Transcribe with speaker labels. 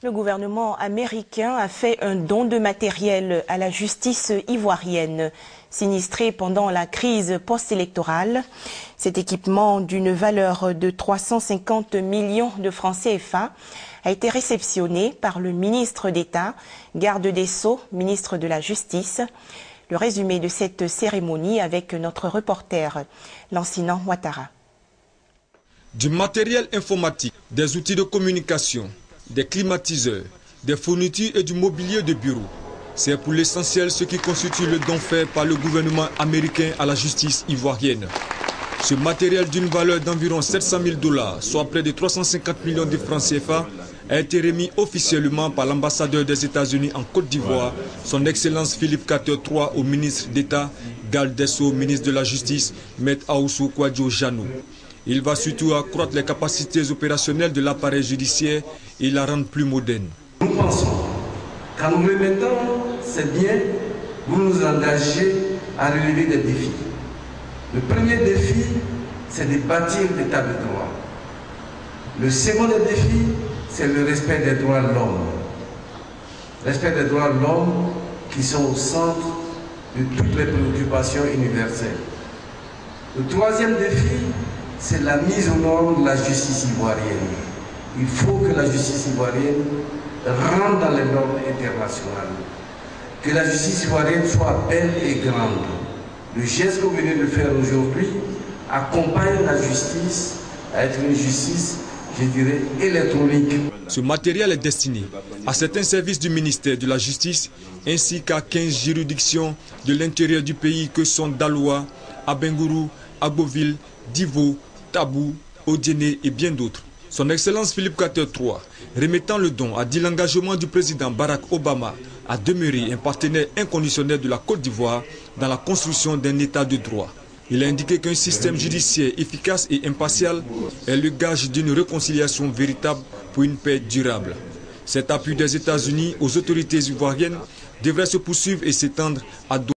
Speaker 1: Le gouvernement américain a fait un don de matériel à la justice ivoirienne, sinistrée pendant la crise post-électorale. Cet équipement d'une valeur de 350 millions de francs CFA a été réceptionné par le ministre d'État, garde des Sceaux, ministre de la Justice. Le résumé de cette cérémonie avec notre reporter, Lancinant Ouattara.
Speaker 2: Du matériel informatique, des outils de communication, des climatiseurs, des fournitures et du mobilier de bureau. C'est pour l'essentiel ce qui constitue le don fait par le gouvernement américain à la justice ivoirienne. Ce matériel d'une valeur d'environ 700 000 $, soit près de 350 millions de francs CFA, a été remis officiellement par l'ambassadeur des États-Unis en Côte d'Ivoire, son Excellence Philippe Carter III, au ministre d'État, garde des Sceaux, ministre de la Justice, Maître Aoussou Kouadio Janou. Il va surtout accroître les capacités opérationnelles de l'appareil judiciaire et la rendre plus moderne.
Speaker 3: Nous pensons qu'en nous remettant ces biens, vous nous engagez à relever des défis. Le premier défi, c'est de bâtir l'état de droit. Le second défi, c'est le respect des droits de l'homme. Respect des droits de l'homme qui sont au centre de toutes les préoccupations universelles. Le troisième défi, c'est la mise aux normes de la justice ivoirienne. Il faut que la justice ivoirienne rentre dans les normes internationales. Que la justice ivoirienne soit belle et grande. Le geste que vous venez de faire aujourd'hui accompagne la justice à être une justice, je dirais, électronique.
Speaker 2: Ce matériel est destiné à certains services du ministère de la Justice ainsi qu'à 15 juridictions de l'intérieur du pays que sont Daloa, Abengourou, Agboville, Divo, Tabou, Odiéné et bien d'autres. Son Excellence Philippe Carter III, remettant le don, a dit l'engagement du président Barack Obama à demeurer un partenaire inconditionnel de la Côte d'Ivoire dans la construction d'un état de droit. Il a indiqué qu'un système judiciaire efficace et impartial est le gage d'une réconciliation véritable pour une paix durable. Cet appui des États-Unis aux autorités ivoiriennes devrait se poursuivre et s'étendre à d'autres.